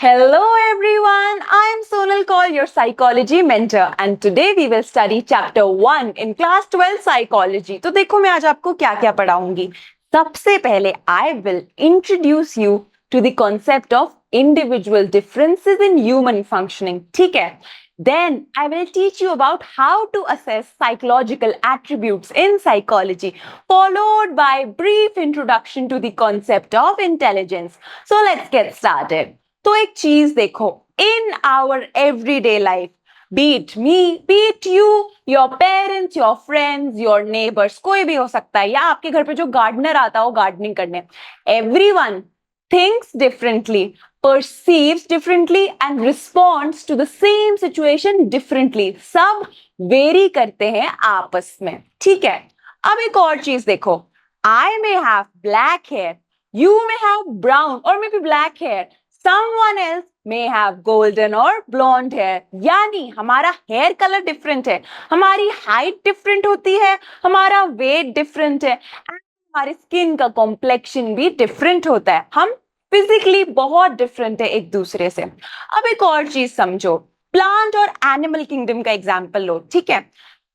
Hello everyone, I am Sonal Kaul, your psychology mentor, and today we will study chapter 1 in class 12 psychology. तो देखो मैं आज आपको क्या क्या पढ़ाऊंगी. सबसे पहले I will introduce you to the concept of individual differences in human functioning. ठीक है? Then I will teach you about how to assess psychological attributes in psychology, followed by brief introduction to the concept of intelligence. So let's get started. तो एक चीज देखो, in our everyday life, be it me, be it you, your parents, your friends, your neighbours, कोई भी हो सकता है, या आपके घर पे जो गार्डनर आता हो गार्डनिंग करने, everyone thinks differently, perceives differently and responds to the same situation differently. सब वेरी करते हैं आपस में. ठीक है, अब एक और चीज देखो, I may have black hair, you may have brown or maybe black hair, someone else may have golden or blonde hair. यानी हमारा हेयर कलर डिफरेंट है, हमारी हाइट डिफरेंट होती है, हमारा वेट डिफरेंट है, हमारी स्किन का कॉम्प्लेक्शन भी डिफरेंट होता है, हम फिजिकली बहुत डिफरेंट है एक दूसरे से. अब एक और चीज समझो, प्लांट और एनिमल किंगडम का एग्जांपल लो. ठीक है,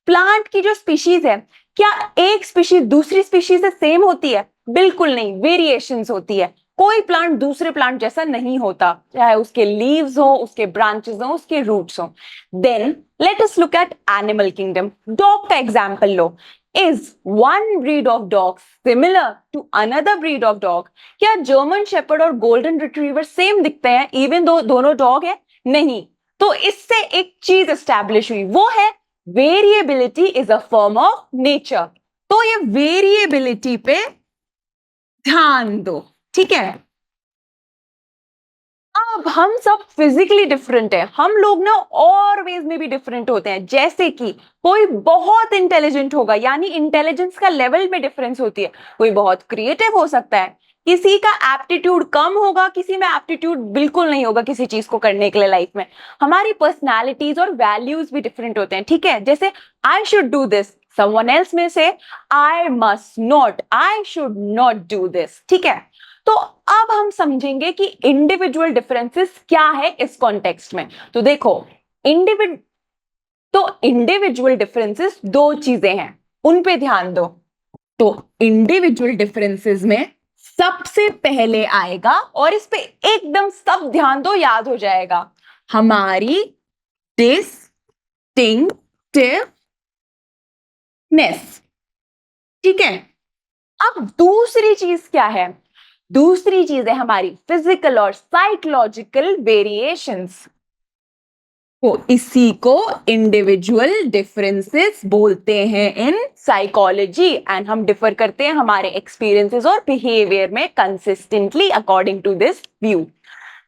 प्लांट की जो स्पीशीज है, क्या एक स्पीशीज दूसरी स्पीशीज से सेम होती है? बिल्कुल नहीं, वेरिएशंस होती है. कोई प्लांट दूसरे प्लांट जैसा नहीं होता, चाहे उसके लीव्स हो, उसके ब्रांचेस हो, उसके रूट्स हो. Then let us look at animal kingdom. Dog का एग्जांपल लो. Is one breed of dog similar to another breed of dog? क्या जर्मन शेपर्ड और गोल्डन रिट्रीवर सेम दिखते हैं इवन दो दोनों डॉग है? नहीं. तो इससे एक चीज एस्टैब्लिश हुई, वो है variability is a form of nature. तो ये वेरिएबिलिटी पे ध्यान दो. ठीक है, अब हम सब फिजिकली डिफरेंट है, हम लोग ना और वेज में भी डिफरेंट होते हैं. जैसे कि कोई बहुत इंटेलिजेंट होगा, यानी इंटेलिजेंस का लेवल में डिफरेंस होती है. कोई बहुत क्रिएटिव हो सकता है, किसी का एप्टीट्यूड कम होगा, किसी में एप्टीट्यूड बिल्कुल नहीं होगा किसी चीज को करने के लिए लाइफ में. हमारी पर्सनालिटीज और वैल्यूज भी डिफरेंट होते हैं. ठीक है, जैसे आई should do this, someone else may say I must not, I should not do this. ठीक है, तो अब हम समझेंगे कि इंडिविजुअल डिफरेंसेस क्या है इस कॉन्टेक्स्ट में. तो देखो, इंडिविजुअल डिफरेंसेस दो चीजें हैं, उन पे ध्यान दो. तो इंडिविजुअल डिफरेंसेस में सबसे पहले आएगा, और इस पे एकदम सब ध्यान दो, याद हो जाएगा, हमारी डिस्टिंक्टिवनेस. ठीक है, अब दूसरी चीज क्या है? दूसरी चीज है हमारी फिजिकल और साइकोलॉजिकल वेरिएशंस. तो इसी को इंडिविजुअल डिफरेंसेस बोलते हैं इन साइकोलॉजी, एंड हम डिफर करते हैं हमारे एक्सपीरियंसेस और बिहेवियर में consistently according to this view.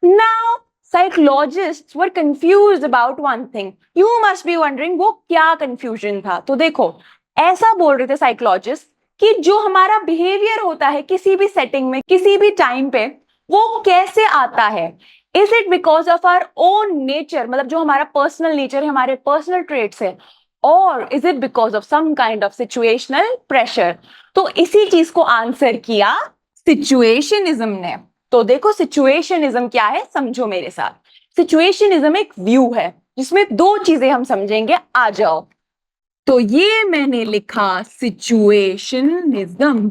Now psychologists were confused about one thing. You must be wondering वो क्या confusion था. तो देखो, ऐसा बोल रहे थे साइकोलॉजिस्ट कि जो हमारा बिहेवियर होता है किसी भी सेटिंग में, किसी भी टाइम पे, वो कैसे आता है. Is it because of our own nature, मतलब जो हमारा पर्सनल नेचर है, हमारे पर्सनल ट्रेट्स है, और is it because of some kind of situational pressure. तो इसी चीज को आंसर किया सिचुएशनिज्म ने. तो देखो, सिचुएशनिज्म क्या है, समझो मेरे साथ. सिचुएशनिज्म एक व्यू है जिसमें दो चीजें हम समझेंगे. आ जाओ. तो ये मैंने लिखा सिचुएशनिज्म.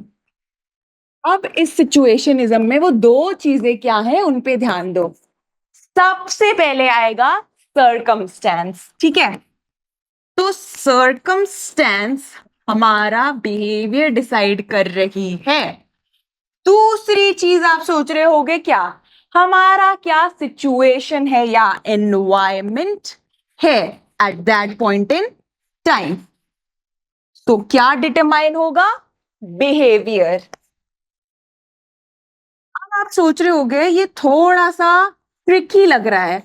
अब इस सिचुएशनिज्म में वो दो चीजें क्या है, उन पे ध्यान दो. सबसे पहले आएगा सर्कमस्टेंस. ठीक है, तो सर्कमस्टेंस हमारा बिहेवियर डिसाइड कर रही है. दूसरी चीज आप सोच रहे होगे क्या, हमारा क्या सिचुएशन है या एनवायरमेंट है at that point in time. तो क्या डिटरमाइन होगा, बिहेवियर. अब आप सोच रहे होगे ये थोड़ा सा ट्रिकी लग रहा है.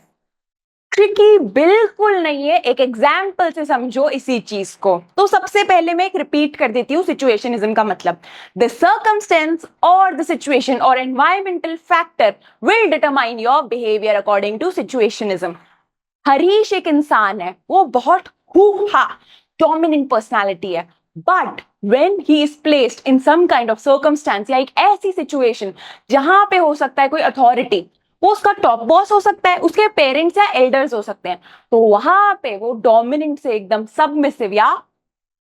ट्रिकी बिल्कुल नहीं है, एक एग्जाम्पल से समझो इसी चीज को. तो सबसे पहले मैं एक रिपीट कर देती हूँ सिचुएशनिज्म का मतलब. द सर्कमस्टेंस और द सिचुएशन और environmental factor will determine your behaviour according to situationism. Harish एक इंसान है, वो बहुत डोमिनेंट पर्सनालिटी है, but when he is placed in some kind of circumstance या एक ऐसी सिचुएशन जहां पे हो सकता है कोई अथॉरिटी, वो उसका टॉप बॉस हो सकता है, उसके पेरेंट्स या एल्डर्स हो सकते हैं। तो वहां पे वो डोमिनेंट से एकदम सबमिसिव या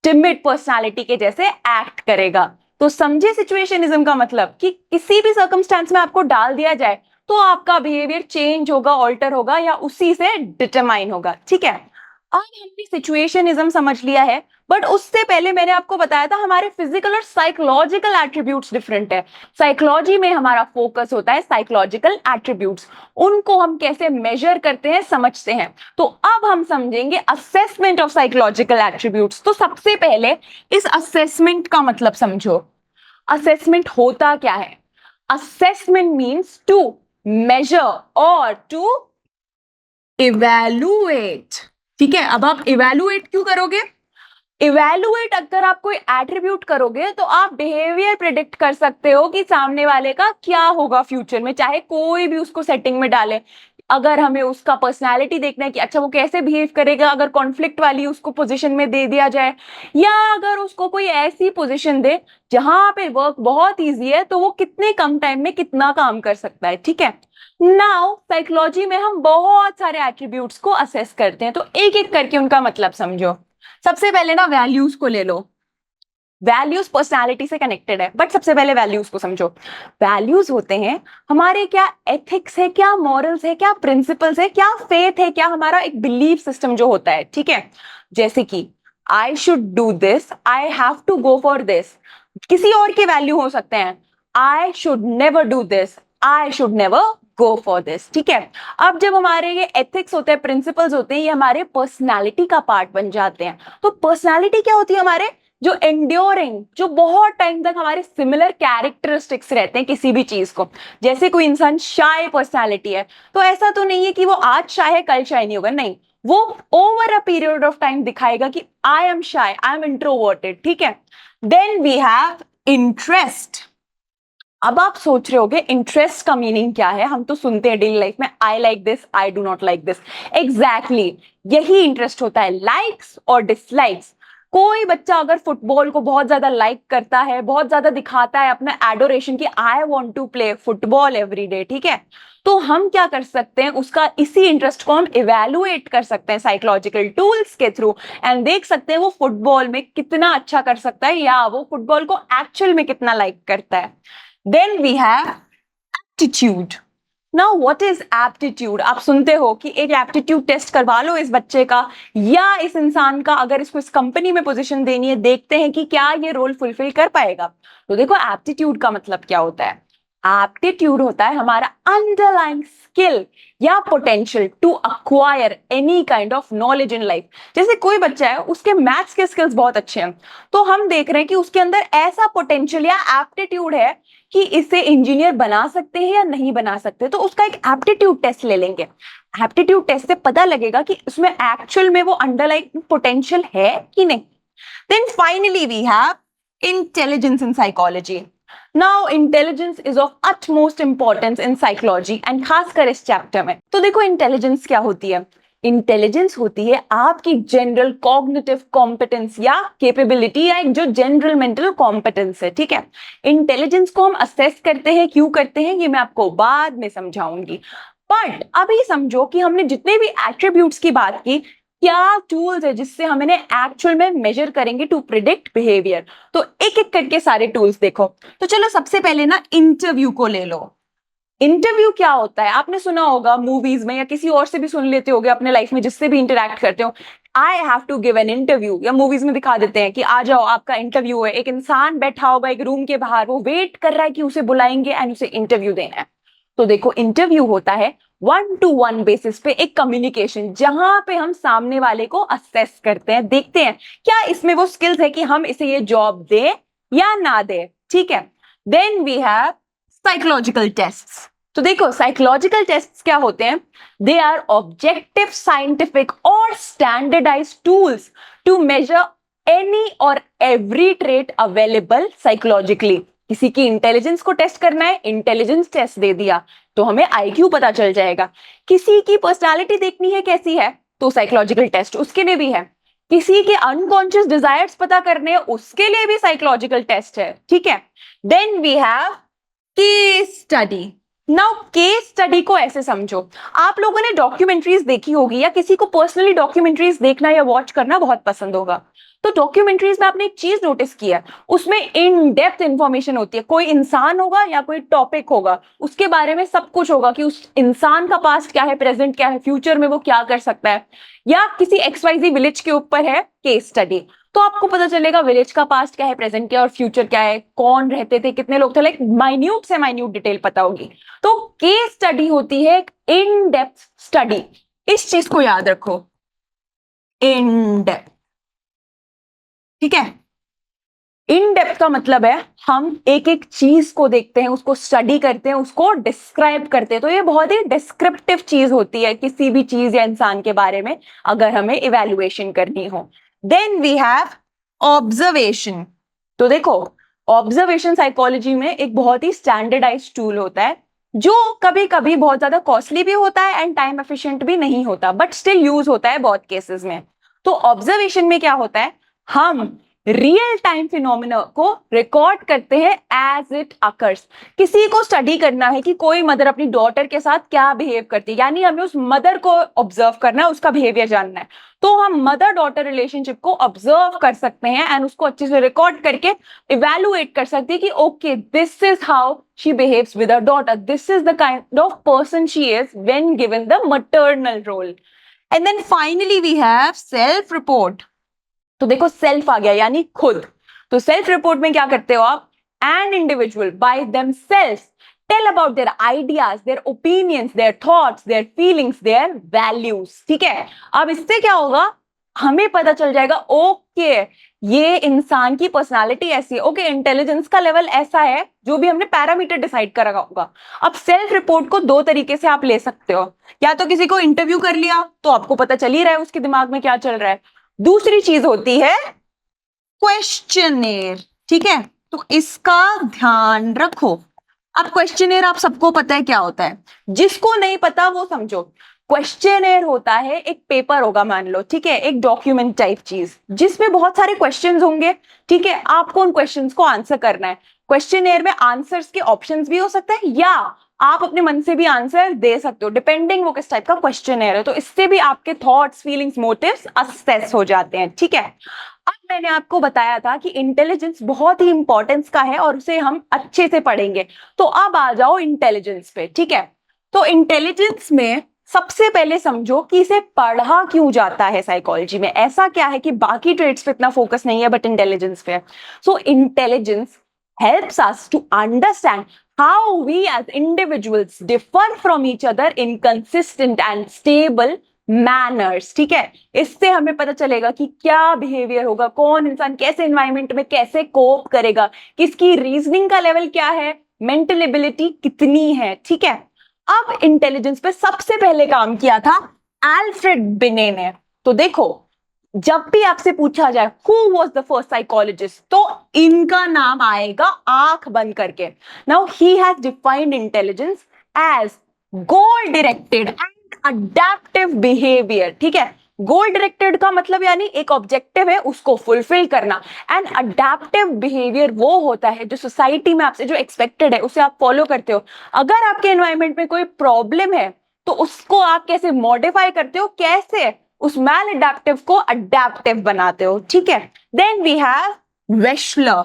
टिमिड पर्सनालिटी के जैसे एक्ट करेगा। तो समझे सिचुएशनिज्म का मतलब कि किसी भी सर्कमस्टेंस में आपको डाल दिया जाए तो आपका बिहेवियर चेंज होगा, ऑल्टर होगा या उसी से डिटरमाइन होगा। ठीक है, अब हमने सिचुएशनिज्म समझ लिया है, बट उससे पहले मैंने आपको बताया था हमारे फिजिकल और साइकोलॉजिकल एट्रीब्यूट्स डिफरेंट है। साइकोलॉजी में हमारा फोकस होता है साइकोलॉजिकल एट्रीब्यूट्स, उनको हम कैसे मेजर करते हैं, समझते हैं। तो अब हम समझेंगे असेसमेंट ऑफ साइकोलॉजिकल एट्रीब्यूट्स। तो सबसे पहले इस असेसमेंट का मतलब समझो। असेसमेंट होता क्या है? असेसमेंट मीन्स टू मेजर और टू इवैल्यूएट। ठीक है, अब आप इवैल्यूएट क्यों करोगे? इवैल्यूएट अगर आप कोई एट्रीब्यूट करोगे तो आप बिहेवियर प्रिडिक्ट कर सकते हो कि सामने वाले का क्या होगा फ्यूचर में, चाहे कोई भी उसको सेटिंग में डाले। अगर हमें उसका पर्सनालिटी देखना है कि अच्छा वो कैसे बिहेव करेगा अगर कॉन्फ्लिक्ट वाली उसको पोजीशन में दे दिया जाए, या अगर उसको कोई ऐसी पोजीशन दे जहां पे वर्क बहुत इजी है तो वो कितने कम टाइम में कितना काम कर सकता है। ठीक है, नाउ साइकोलॉजी में हम बहुत सारे एट्रीब्यूट्स को असेस करते हैं, तो एक एक करके उनका मतलब समझो। सबसे पहले ना वैल्यूज को ले लो। वैल्यूज पर्सनालिटी से कनेक्टेड है, बट सबसे पहले वैल्यूज को समझो। वैल्यूज होते हैं हमारे क्या एथिक्स है, क्या मॉरल्स है, क्या प्रिंसिपल्स है, क्या फेथ है, क्या हमारा एक बिलीफ सिस्टम जो होता है। ठीक है, जैसे कि I should do this, I have to go for this. किसी और के वैल्यू हो सकते हैं, I should never do this, I should never go for this. ठीक है, अब जब हमारे ये एथिक्स होते हैं, प्रिंसिपल्स होते हैं, ये हमारे पर्सनालिटी का पार्ट बन जाते हैं। तो पर्सनालिटी क्या होती है? हमारे जो एंड्योरिंग, जो बहुत टाइम तक हमारे सिमिलर कैरेक्टरिस्टिक्स रहते हैं किसी भी चीज को। जैसे कोई इंसान शाय पर्सनालिटी है तो ऐसा तो नहीं है कि वो आज शाय है कल शाय नहीं होगा, नहीं, वो over a period of time दिखाएगा कि I am shy, I am introverted. ठीक है, देन वी हैव इंटरेस्ट। अब आप सोच रहे होगे इंटरेस्ट का मीनिंग क्या है? हम तो सुनते हैं डेली लाइफ में I like this, I do not like this. Exactly यही इंटरेस्ट होता है, लाइक्स और डिसलाइक्स। कोई बच्चा अगर फुटबॉल को बहुत ज्यादा लाइक करता है, बहुत ज्यादा दिखाता है अपना एडोरेशन कि I want to play football every day, ठीक है, तो हम क्या कर सकते हैं, उसका इसी इंटरेस्ट को हम इवैल्यूएट कर सकते हैं साइकोलॉजिकल टूल्स के थ्रू, एंड देख सकते हैं वो फुटबॉल में कितना अच्छा कर सकता है या वो फुटबॉल को एक्चुअल में कितना लाइक करता है। Then we have aptitude. Now what is aptitude? आप सुनते हो कि एक एप्टीट्यूड टेस्ट करवा लो इस बच्चे का या इस इंसान का, अगर इसको इस कंपनी में पोजीशन देनी है, देखते हैं कि क्या ये रोल फुलफिल कर पाएगा। तो देखो एप्टीट्यूड का मतलब क्या होता है? एप्टीट्यूड होता है हमारा अंडरलाइंग स्किल या potential to acquire any kind of knowledge in life. जैसे कोई बच्चा है, उसके मैथ्स के स्किल्स बहुत अच्छे हैं, तो हम देख रहे हैं कि उसके अंदर ऐसा पोटेंशियल या एप्टीट्यूड है कि इसे इंजीनियर बना सकते हैं या नहीं बना सकते, तो उसका एक एप्टीट्यूड टेस्ट ले लेंगे। एप्टीट्यूड टेस्ट से पता लगेगा कि उसमें एक्चुअल में वो अंडरलाइंग पोटेंशियल है कि नहीं। Then finally we have intelligence in psychology. Now intelligence is of utmost importance in psychology and खासकर इस चैप्टर में। तो देखो इंटेलिजेंस क्या होती है? इंटेलिजेंस होती है आपकी जनरल कॉग्निटिव कॉम्पिटेंस या कैपेबिलिटी, या एक जो जनरल मेंटल कॉम्पिटेंस है। ठीक है, इंटेलिजेंस को हम असेस करते हैं, क्यों करते हैं ये मैं आपको बाद में समझाऊंगी, बट अभी समझो कि हमने जितने भी एट्रीब्यूट्स की बात की, क्या टूल्स है जिससे हम इन्हें एक्चुअल में मेजर करेंगे टू प्रिडिक्ट बिहेवियर। तो एक एक करके सारे टूल्स देखो। तो चलो सबसे पहले ना इंटरव्यू को ले लो। इंटरव्यू क्या होता है? आपने सुना होगा मूवीज में, या किसी और से भी सुन लेते होगे अपने लाइफ में जिससे भी इंटरेक्ट करते हो, I have to give an interview, या मूवीज में दिखा देते हैं कि आ जाओ आपका इंटरव्यू है। एक इंसान बैठा होगा एक रूम के बाहर, वो वेट कर रहा है कि उसे बुलाएंगे एंड उसे इंटरव्यू देना है। तो देखो इंटरव्यू होता है 1-to-1 बेसिस पे एक कम्युनिकेशन, जहां पे हम सामने वाले को असेस करते हैं, देखते हैं क्या इसमें वो स्किल्स है कि हम इसे ये जॉब दे या ना दे। ठीक है, then we have psychological tests. तो देखो साइकोलॉजिकल टेस्ट्स क्या होते हैं? दे आर ऑब्जेक्टिव, साइंटिफिक और standardised tools to measure any और एवरी ट्रेट अवेलेबल साइकोलॉजिकली। किसी की इंटेलिजेंस को टेस्ट करना है, इंटेलिजेंस टेस्ट दे दिया तो हमें आईक्यू पता चल जाएगा। किसी की पर्सनालिटी देखनी है कैसी है, तो साइकोलॉजिकल टेस्ट उसके लिए भी है। किसी के अनकॉन्शियस डिजायर्स पता करने हैं, उसके लिए भी साइकोलॉजिकल टेस्ट है। ठीक है, then we have case study. Now case study को ऐसे समझो, आप लोगों ने डॉक्यूमेंट्रीज देखी होगी या किसी को पर्सनली डॉक्यूमेंट्रीज देखना या वॉच करना बहुत पसंद होगा। तो डॉक्यूमेंट्रीज में आपने एक चीज नोटिस किया है, उसमें इन डेप्थ इंफॉर्मेशन होती है। कोई इंसान होगा या कोई टॉपिक होगा, उसके बारे में सब कुछ होगा कि उस इंसान का पास्ट क्या है, प्रेजेंट क्या है, फ्यूचर में वो क्या कर सकता है। या किसी XYZ विलेज के ऊपर है केस स्टडी, तो आपको पता चलेगा विलेज का पास्ट क्या है, प्रेजेंट क्या है और फ्यूचर क्या है, कौन रहते थे, कितने लोग थे, लाइक माइन्यूट से माइन्यूट डिटेल पता होगी। तो केस स्टडी होती है एक इन डेप्थ स्टडी। इस चीज को याद रखो, इन डेप्थ, ठीक है। इन डेप्थ का मतलब है हम एक एक चीज को देखते हैं, उसको स्टडी करते हैं, उसको डिस्क्राइब करते हैं। तो ये बहुत ही डिस्क्रिप्टिव चीज होती है किसी भी चीज या इंसान के बारे में अगर हमें इवैल्यूएशन करनी हो। Then we have observation. तो देखो, ऑब्जर्वेशन साइकोलॉजी में एक बहुत ही स्टैंडर्डाइज्ड टूल होता है जो कभी कभी बहुत ज्यादा कॉस्टली भी होता है एंड टाइम एफिशिएंट भी नहीं होता, बट स्टिल यूज होता है बहुत केसेस में। तो ऑब्जर्वेशन में क्या होता है, हम रियल टाइम फिनोमिना को रिकॉर्ड करते हैं एज इट अकर्स। किसी को स्टडी करना है कि कोई मदर अपनी डॉटर के साथ क्या बिहेव करती है, यानी हमें उस मदर को ऑब्जर्व करना है, उसका बिहेवियर जानना है। तो हम मदर डॉटर रिलेशनशिप को ऑब्जर्व कर सकते हैं एंड उसको अच्छे से रिकॉर्ड करके इवेलुएट कर सकते हैं कि okay this is how she behaves with her daughter, this is the kind of person she is when given the maternal role. And then finally we have self report. तो देखो self आ गया यानी खुद। तो सेल्फ रिपोर्ट में क्या करते हो आप, an individual by themselves tell about their ideas, their opinions, their thoughts, their feelings, their values. ठीक है, अब इससे क्या होगा, हमें पता चल जाएगा ओके ये इंसान की पर्सनालिटी ऐसी है, ओके इंटेलिजेंस का लेवल ऐसा है, जो भी हमने पैरामीटर डिसाइड करा होगा। अब सेल्फ रिपोर्ट को दो तरीके से आप ले सकते हो, या तो किसी को इंटरव्यू कर लिया तो आपको पता चल ही रहा है उसके दिमाग में क्या चल रहा है। दूसरी चीज होती है क्वेश्चनेयर। ठीक है, तो इसका ध्यान रखो। अब क्वेश्चनेयर आप सबको पता है क्या होता है, जिसको नहीं पता वो समझो। क्वेश्चनेयर होता है एक पेपर होगा मान लो, ठीक है, एक डॉक्यूमेंट टाइप चीज जिसमें बहुत सारे क्वेश्चंस होंगे। ठीक है, आपको उन क्वेश्चंस को आंसर करना है। क्वेश्चनेयर में आंसर्स के ऑप्शंस भी हो सकते हैं या आप अपने मन से भी आंसर दे सकते हो, डिपेंडिंग वो किस टाइप का क्वेश्चनेयर है। तो इससे भी आपके थॉट्स, फीलिंग्स, मोटिव्स असेस हो जाते हैं। ठीक है, अब मैंने आपको बताया था कि इंटेलिजेंस बहुत ही इंपॉर्टेंस का है और उसे हम अच्छे से पढ़ेंगे। तो अब आ जाओ इंटेलिजेंस पे। ठीक है, तो इंटेलिजेंस में सबसे पहले समझो कि इसे पढ़ा क्यों जाता है साइकोलॉजी में। ऐसा क्या है कि बाकी ट्रेड्स पे इतना फोकस नहीं है बट इंटेलिजेंस पे। सो intelligence helps us to understand how we as individuals differ from each other in consistent and stable manners। ठीक है, इससे हमें पता चलेगा कि क्या बिहेवियर होगा, कौन इंसान कैसे एनवायरमेंट में कैसे कोप करेगा, किसकी रीजनिंग का लेवल क्या है, मेंटल एबिलिटी कितनी है। ठीक है, अब इंटेलिजेंस पे सबसे पहले काम किया था अल्फ्रेड बिने ने। तो देखो, जब भी आपसे पूछा जाए who was the first psychologist, तो इनका नाम आएगा आंख बंद करके। Now he has defined intelligence as goal directed and adaptive behaviour. ठीक है, गोल डायरेक्टेड का मतलब यानी एक ऑब्जेक्टिव है उसको फुलफिल करना, एंड अडैप्टिव बिहेवियर वो होता है जो सोसाइटी में आपसे जो एक्सपेक्टेड है उसे आप फॉलो करते हो। अगर आपके एनवायरमेंट में कोई प्रॉब्लम है तो उसको आप कैसे मॉडिफाई करते हो, कैसे उस मैल अडेप्टिव को अडेप्टिव बनाते हो। ठीक है, then we have Wechsler.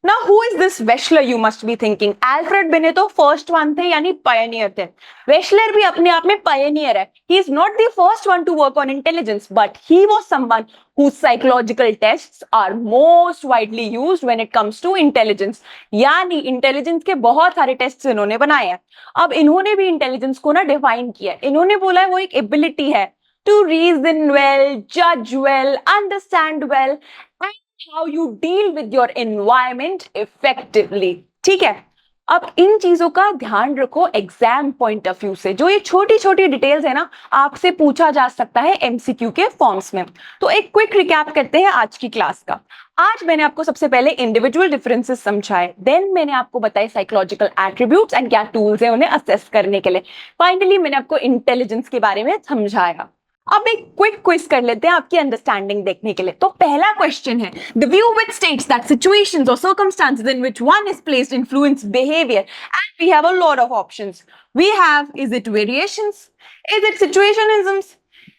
Now who is this Wechsler, you must be thinking. Alfred Binet तो फर्स्ट वन थे यानी पायनियर थे, वेशलर भी अपने आप में पायनियर है। He is not the first one to work on intelligence but he was someone whose psychological tests are most widely used when it comes to intelligence। यानी इंटेलिजेंस के बहुत सारे टेस्ट इन्होंने बनाए हैं। अब इन्होंने भी इंटेलिजेंस को ना डिफाइन किया है। इन्होंने बोला है वो एक एबिलिटी है to reason well, judge well, understand well, and how you deal with your environment effectively। ठीक है, अब इन चीजों का ध्यान रखो एग्जाम पॉइंट ऑफ व्यू से। जो ये छोटी छोटी डिटेल्स है ना, आपसे पूछा जा सकता है एमसीक्यू के फॉर्म्स में। तो एक क्विक रिकैप करते हैं आज की क्लास का। आज मैंने आपको सबसे पहले इंडिविजुअल डिफरेंसेस समझाए, देन मैंने आपको बताए साइकोलॉजिकल एट्रीब्यूट्स एंड क्या टूल्स हैं उन्हें असेस करने के लिए, फाइनली मैंने आपको इंटेलिजेंस के बारे में समझाया। अब एक क्विक क्विज कर लेते हैं आपकी अंडरस्टैंडिंग देखने के लिए। तो पहला क्वेश्चन है, the view which states that situations और circumstances in which one is placed influence behaviour and we have a lot of options. We have, is it variations, is it situationisms,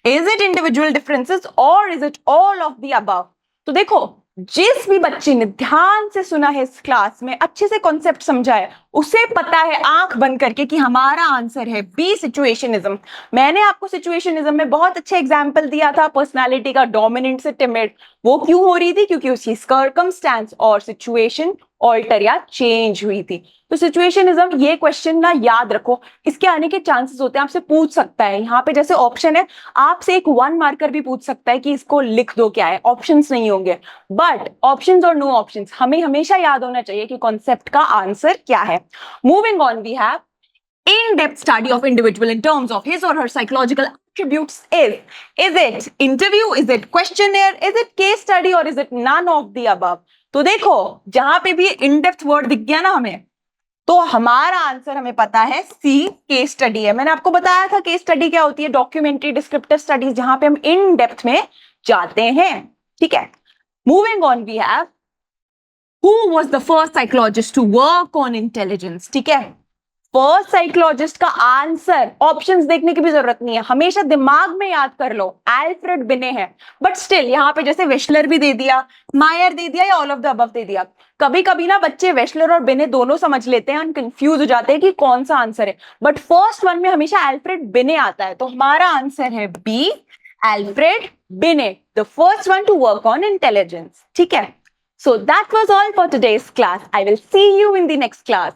is it individual differences और is it all of the above. तो देखो, जिस भी बच्चे ने ध्यान से सुना है इस क्लास में, अच्छे से कॉन्सेप्ट समझा है, उसे पता है आंख बंद करके कि हमारा आंसर है बी, सिचुएशनिज्म। मैंने आपको सिचुएशनिज्म में बहुत अच्छा एग्जांपल दिया था, पर्सनालिटी का डोमिनेंट से टिमिड। वो क्यों हो रही थी? क्योंकि उसकी सर्कमस्टेंस और सिचुएशन ऑल्टर या चेंज हुई थी। तो सिचुएशनिज्म, ये क्वेश्चन ना याद रखो, इसके आने के चांसेस होते हैं, आपसे पूछ सकता है। यहाँ पे जैसे ऑप्शन है, आपसे एक 1 मार्कर भी पूछ सकता है कि इसको लिख दो क्या है, ऑप्शंस नहीं होंगे। बट ऑप्शंस और नो ऑप्शंस, हमें हमेशा याद होना चाहिए कि कॉन्सेप्ट का आंसर क्या है। Moving on, we have in-depth study of individual in terms of his or her psychological attributes is it interview, is it questionnaire, is it case study or is it none of the above? तो देखो, जहां पे भी in depth word दिख गया ना हमें, तो हमारा आंसर हमें पता है सी, केस स्टडी है। मैंने आपको बताया था केस स्टडी क्या होती है, डॉक्यूमेंट्री डिस्क्रिप्टिव स्टडीज, जहां पे हम इन डेप्थ में जाते हैं। ठीक है, moving on, we have Who was the first psychologist to work on intelligence? ठीक है, फर्स्ट साइकोलॉजिस्ट का आंसर ऑप्शंस देखने की भी जरूरत नहीं है, हमेशा दिमाग में याद कर लो, एल्फ्रेड बिने है। बट स्टिल यहाँ पे जैसे वेशलर भी दे दिया, मायर दे दिया या ऑल ऑफ द अबव दे दिया। कभी कभी ना बच्चे वेशलर और बिने दोनों समझ लेते हैं, कंफ्यूज हो जाते हैं कि कौन सा आंसर है, बट फर्स्ट वन में हमेशा एल्फ्रेड बिने आता है। तो हमारा आंसर है B, Alfred Binet, the first one to work on intelligence. ठीक है, so that was all for today's class. I will see you in the next class.